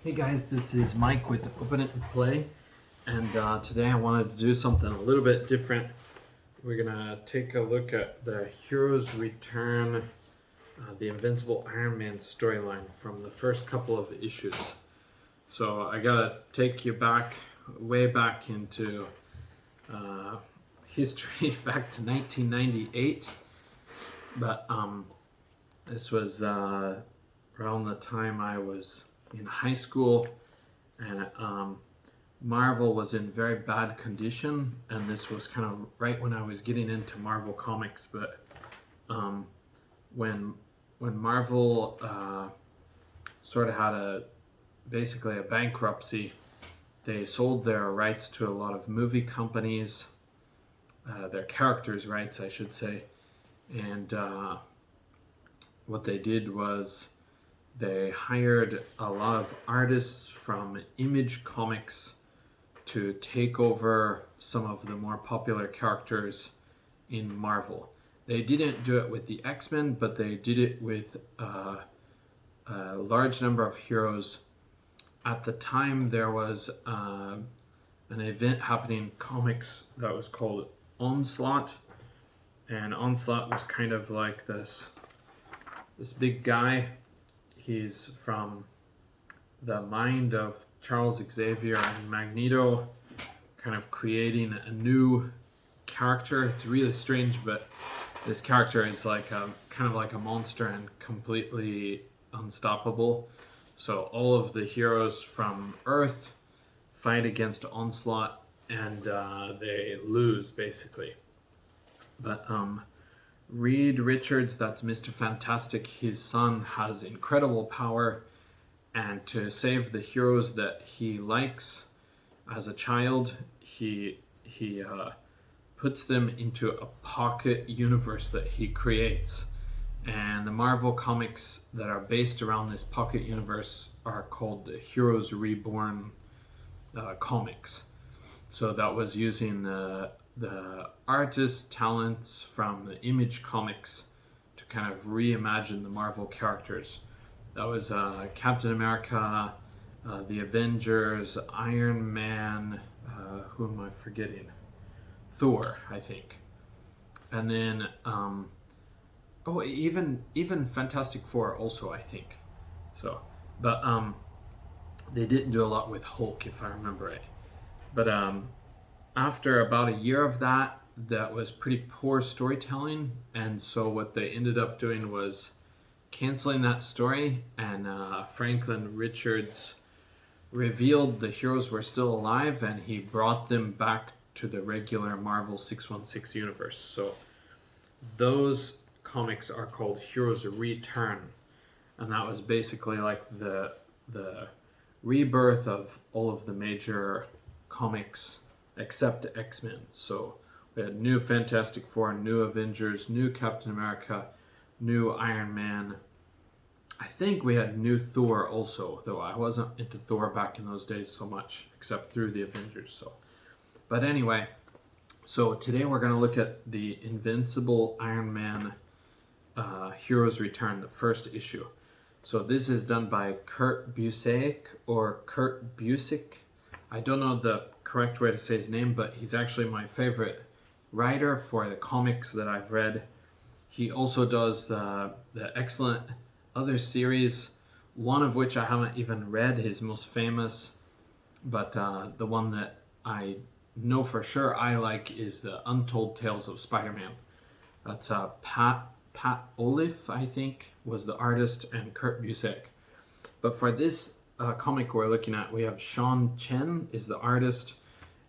Hey guys, this is Mike with Open It and Play, and today I wanted to do something a little bit different. We're gonna take a look at the Heroes Return, the Invincible Iron Man storyline from the first couple of issues. So I gotta take you back, way back into history, back to 1998. But this was around the time I was in high school, and Marvel was in very bad condition, and this was kind of right when I was getting into Marvel comics. But when Marvel sort of had basically a bankruptcy, they sold their rights to a lot of movie companies, their characters' rights, I should say, and what they did was they hired a lot of artists from Image Comics to take over some of the more popular characters in Marvel. They didn't do it with the X-Men, but they did it with a large number of heroes. At the time, there was an event happening in comics that was called Onslaught, and Onslaught was kind of like this big guy. He's from the mind of Charles Xavier and Magneto, kind of creating a new character. It's really strange, but this character is like kind of like a monster and completely unstoppable. So all of the heroes from Earth fight against Onslaught, and they lose basically. But Reed Richards, that's Mr. Fantastic, his son, has incredible power, and to save the heroes that he likes as a child, he puts them into a pocket universe that he creates. And the Marvel comics that are based around this pocket universe are called the Heroes Reborn comics. So that was using the artist talents from the Image Comics to kind of reimagine the Marvel characters. That was Captain America, the Avengers, Iron Man, who am I forgetting? Thor, I think. And then, even Fantastic Four also, I think. So, but they didn't do a lot with Hulk, if I remember right. But after about a year of that was pretty poor storytelling, and so what they ended up doing was canceling that story, and Franklin Richards revealed the heroes were still alive, and he brought them back to the regular Marvel 616 universe. So those comics are called Heroes Return, and that was basically like the rebirth of all of the major comics except X-Men. So we had new Fantastic Four, new Avengers, new Captain America, new Iron Man. I think we had new Thor also, though I wasn't into Thor back in those days so much, except through the Avengers. So, but anyway, so today we're going to look at the Invincible Iron Man Heroes Return, the first issue. So this is done by Kurt Busiek, or Kurt Busiek. I don't know the correct way to say his name, but he's actually my favorite writer for the comics that I've read. He also does the excellent other series, one of which I haven't even read, his most famous, but the one that I know for sure I like is the Untold Tales of Spider-Man. That's Pat Olive, I think, was the artist, and Kurt Busiek. But for this comic we're looking at, we have Chen is the artist,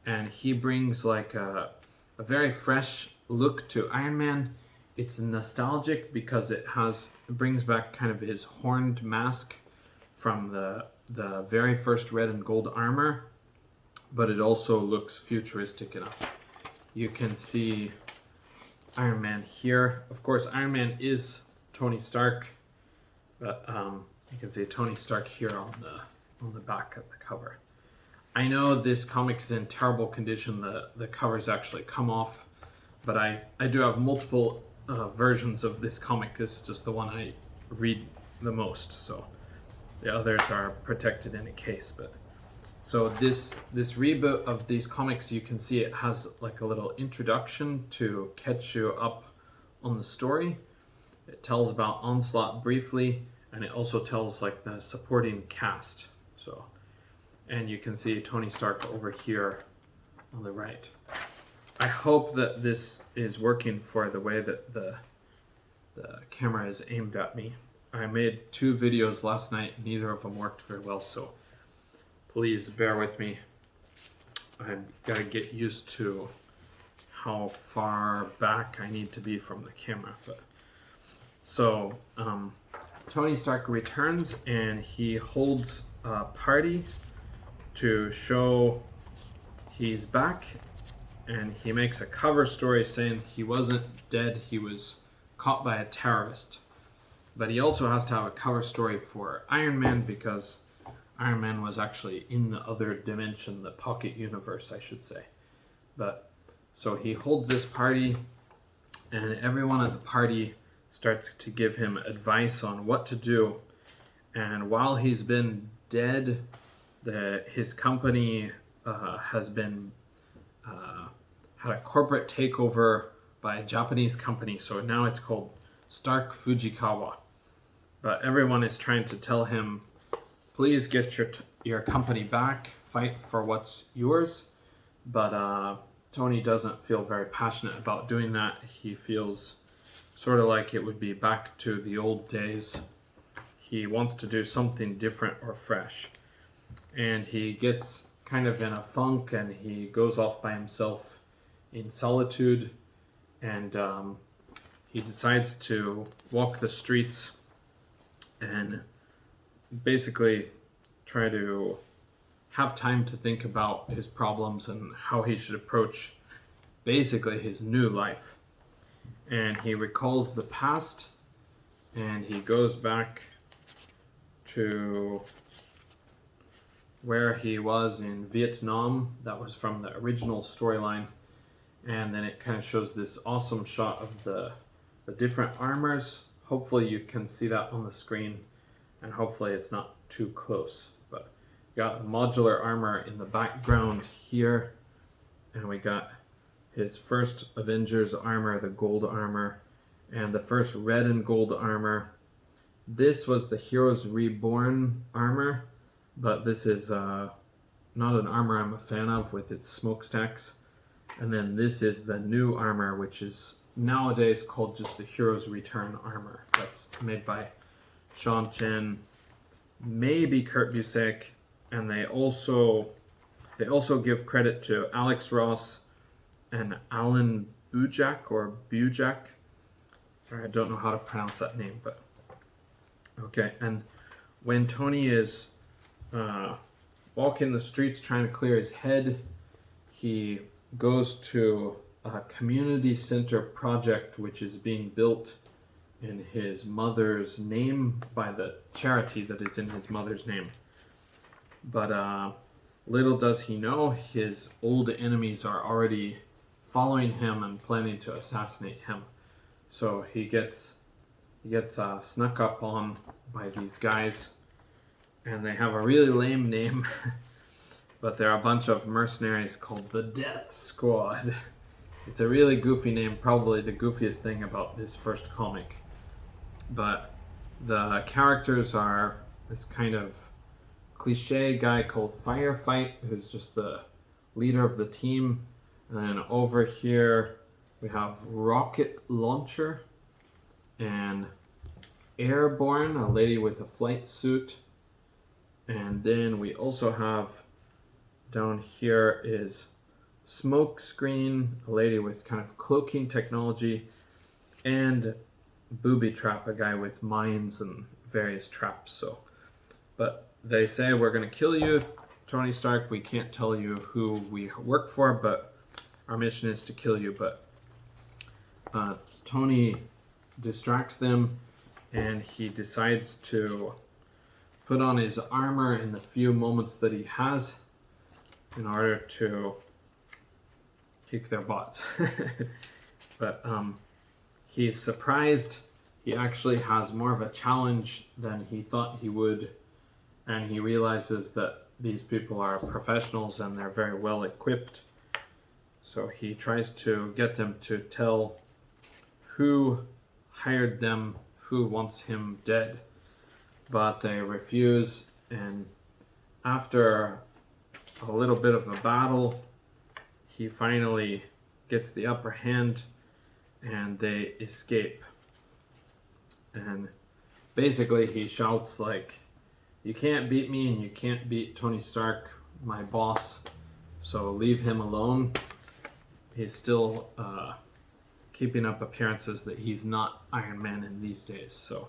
and he brings like a very fresh look to Iron Man. It's nostalgic because it brings back kind of his horned mask from the very first red and gold armor, but it also looks futuristic enough. You can see Iron Man here. Of course, Iron Man is Tony Stark, but you can see Tony Stark here on the back of the cover. I know this comic's in terrible condition. The covers actually come off, but I do have multiple versions of this comic. This is just the one I read the most. So the others are protected in a case. But so this reboot of these comics, you can see it has like a little introduction to catch you up on the story. It tells about Onslaught briefly, and it also tells like the supporting cast. So, and you can see Tony Stark over here on the right. I hope that this is working for the way that the camera is aimed at me. I made 2 videos last night, neither of them worked very well, so please bear with me. I've got to get used to how far back I need to be from the camera. But so Tony Stark returns and he holds a party to show he's back, and he makes a cover story saying he wasn't dead, he was caught by a terrorist. But he also has to have a cover story for Iron Man, because Iron Man was actually in the other dimension, the pocket universe, I should say. But so he holds this party, and everyone at the party starts to give him advice on what to do. And while he's been dead, his company has been had a corporate takeover by a Japanese company. So now it's called Stark Fujikawa. But everyone is trying to tell him, please get your company back, fight for what's yours. But Tony doesn't feel very passionate about doing that. He feels sort of like it would be back to the old days. He wants to do something different or fresh. And he gets kind of in a funk, and he goes off by himself in solitude. And he decides to walk the streets and basically try to have time to think about his problems and how he should approach basically his new life. And he recalls the past, and he goes back to where he was in Vietnam. That was from the original storyline. And then it kind of shows this awesome shot of the different armors. Hopefully you can see that on the screen, and hopefully it's not too close. But we got the modular armor in the background here, and we got his first Avengers armor, the gold armor, and the first red and gold armor. This was the Heroes Reborn armor, but this is not an armor I'm a fan of with its smokestacks. And then this is the new armor, which is nowadays called just the Heroes Return armor. That's made by Chen, maybe Kurt Busiek, and they also give credit to Alex Ross and Alan Busiek or Busiek. I don't know how to pronounce that name, but okay. And when Tony is walking the streets trying to clear his head, he goes to a community center project which is being built in his mother's name by the charity that is in his mother's name. But little does he know, his old enemies are already following him and planning to assassinate him. So he gets snuck up on by these guys, and they have a really lame name. But they're a bunch of mercenaries called the Death Squad. It's a really goofy name, probably the goofiest thing about this first comic. But the characters are this kind of cliche guy called Firefight, who's just the leader of the team. And then over here we have Rocket Launcher and Airborne, a lady with a flight suit. And then we also have down here is Smokescreen, a lady with kind of cloaking technology, and Booby Trap, a guy with mines and various traps. So, but they say, we're going to kill you, Tony Stark. We can't tell you who we work for, but our mission is to kill you. But Tony distracts them, and he decides to put on his armor in the few moments that he has in order to kick their butts. But he's surprised. He actually has more of a challenge than he thought he would, and he realizes that these people are professionals and they're very well equipped. So he tries to get them to tell who hired them, who wants him dead. But they refuse, and after a little bit of a battle, he finally gets the upper hand and they escape. And basically he shouts like, "You can't beat me and you can't beat Tony Stark, my boss, so leave him alone." He's still keeping up appearances that he's not Iron Man in these days. So,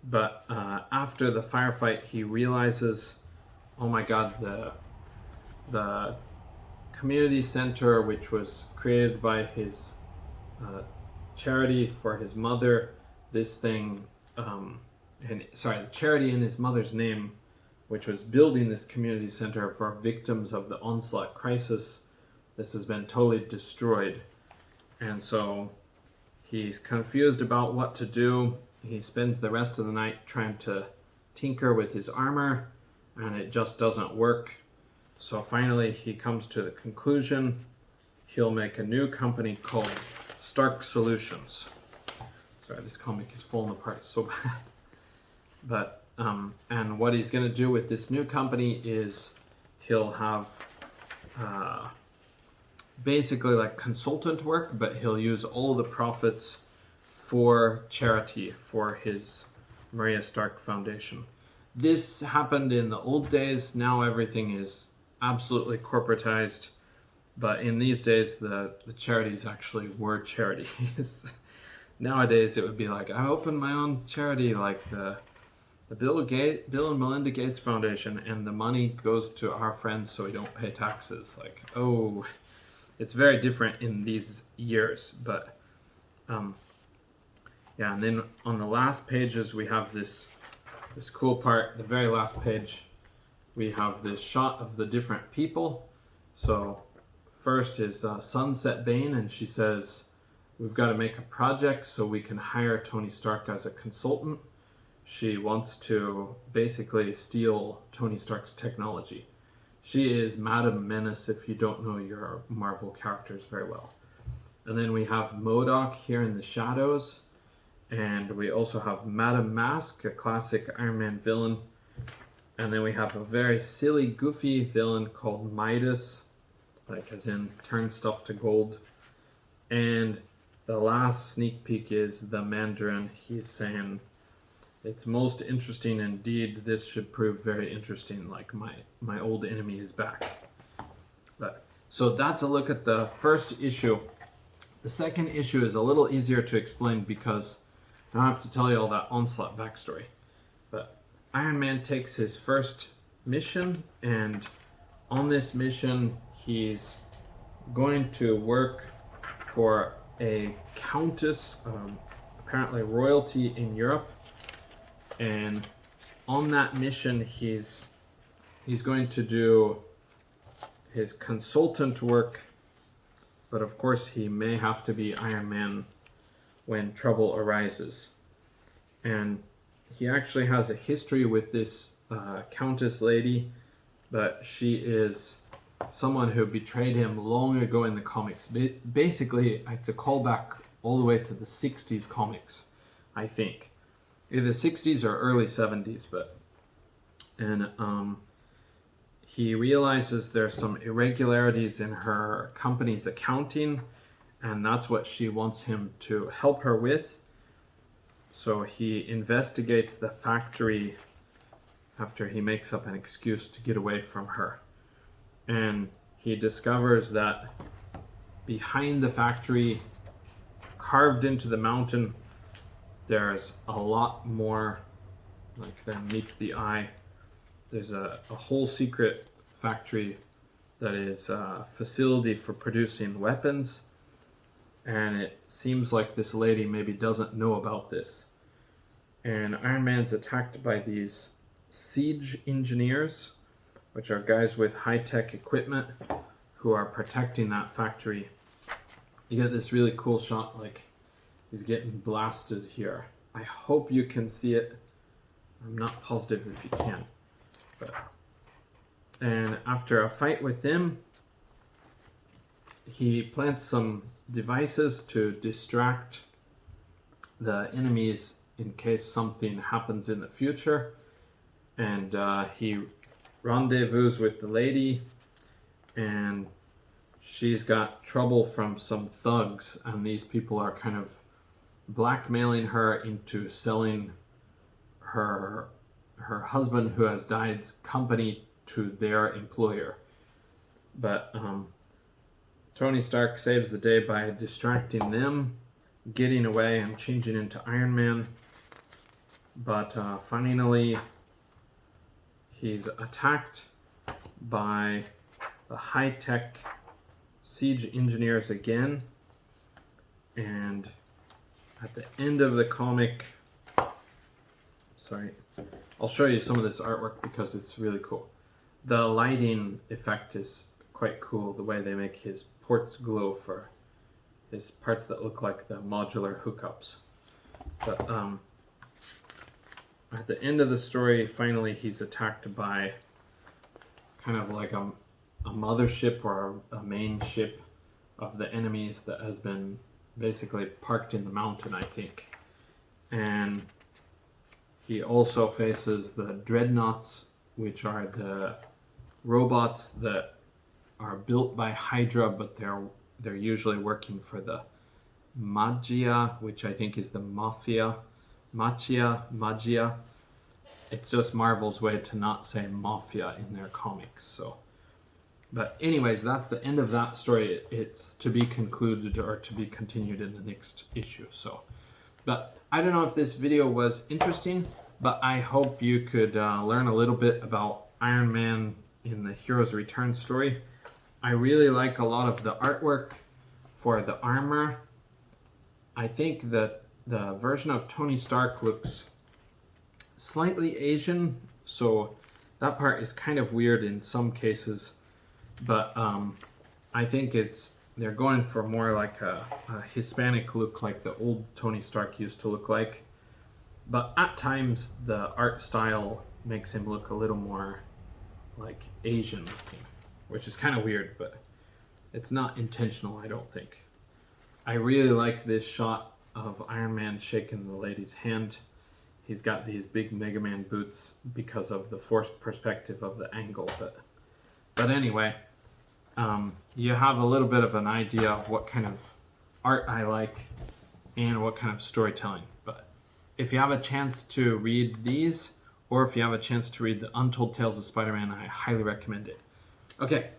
but after the firefight, he realizes, oh my God, the community center, which was created by his charity for his mother, this thing, the charity in his mother's name, which was building this community center for victims of the Onslaught crisis, this has been totally destroyed. And so he's confused about what to do. He spends the rest of the night trying to tinker with his armor, and it just doesn't work. So finally he comes to the conclusion he'll make a new company called Stark Solutions. Sorry, this comic is falling apart so bad. But and what he's going to do with this new company is he'll have basically like consultant work, but he'll use all the profits for charity for his Maria Stark Foundation. This happened in the old days. Now everything is absolutely corporatized, but in these days the charities actually were charities. Nowadays it would be like, I opened my own charity, like the Bill and Melinda Gates Foundation, and the money goes to our friends so we don't pay taxes. Like, oh, it's very different in these years. But yeah, and then on the last pages we have this cool part. The very last page we have this shot of the different people. So first is Sunset Bane, and she says, "We've got to make a project so we can hire Tony Stark as a consultant." She wants to basically steal Tony Stark's technology. She is Madam Menace if you don't know your Marvel characters very well. And then we have MODOK here in the shadows. And we also have Madam Mask, a classic Iron Man villain. And then we have a very silly, goofy villain called Midas, like as in turn stuff to gold. And the last sneak peek is the Mandarin. He's saying, "It's most interesting indeed. This should prove very interesting, like my old enemy is back." But so that's a look at the first issue. The second issue is a little easier to explain because I don't have to tell you all that Onslaught backstory. But Iron Man takes his first mission, and on this mission he's going to work for a countess, apparently royalty in Europe. And on that mission he's going to do his consultant work, but of course he may have to be Iron Man when trouble arises. And he actually has a history with this countess lady, but she is someone who betrayed him long ago in the comics. Basically it's a callback all the way to the 60s comics, I think. Either 60s or early 70s, and he realizes there's some irregularities in her company's accounting, and that's what she wants him to help her with. So he investigates the factory after he makes up an excuse to get away from her. And he discovers that behind the factory, carved into the mountain, there's a lot more than meets the eye. There's a whole secret factory that is a facility for producing weapons, and it seems like this lady maybe doesn't know about this. And Iron Man's attacked by these siege engineers, which are guys with high-tech equipment who are protecting that factory. You get this really cool shot, like he's getting blasted here. I hope you can see it. I'm not positive if you can. And after a fight with them, he plants some devices to distract the enemies in case something happens in the future. And he rendezvous with the lady, and she's got trouble from some thugs, and these people are kind of blackmailing her into selling her husband who has died's company to their employer. But Tony Stark saves the day by distracting them, getting away and changing into Iron Man. But finally he's attacked by the high-tech siege engineers again, and at the end of the comic, sorry, I'll show you some of this artwork because it's really cool. The lighting effect is quite cool, the way they make his ports glow for his parts that look like the modular hookups. But at the end of the story, finally he's attacked by kind of like a mothership or a main ship of the enemies that has been basically parked in the mountain, I think. And he also faces the dreadnoughts, which are the robots that are built by Hydra, but they're usually working for the Magia, which I think is the Mafia. Magia. It's just Marvel's way to not say Mafia in their comics. So, but anyways, that's the end of that story. It's to be concluded or to be continued in the next issue. So, but I don't know if this video was interesting, but I hope you could learn a little bit about Iron Man in the Heroes Return story. I really like a lot of the artwork for the armor. I think that the version of Tony Stark looks slightly Asian, so that part is kind of weird in some cases, but I think they're going for more like a Hispanic look, like the old Tony Stark used to look like. But at times the art style makes him look a little more like Asian looking, which is kind of weird, but it's not intentional, I don't think. I really like this shot of Iron Man shaking the lady's hand. He's got these big Mega Man boots because of the forced perspective of the angle. But anyway, you have a little bit of an idea of what kind of art I like and what kind of storytelling. But if you have a chance to read these, or if you have a chance to read the Untold Tales of Spider-Man, I highly recommend it. Okay,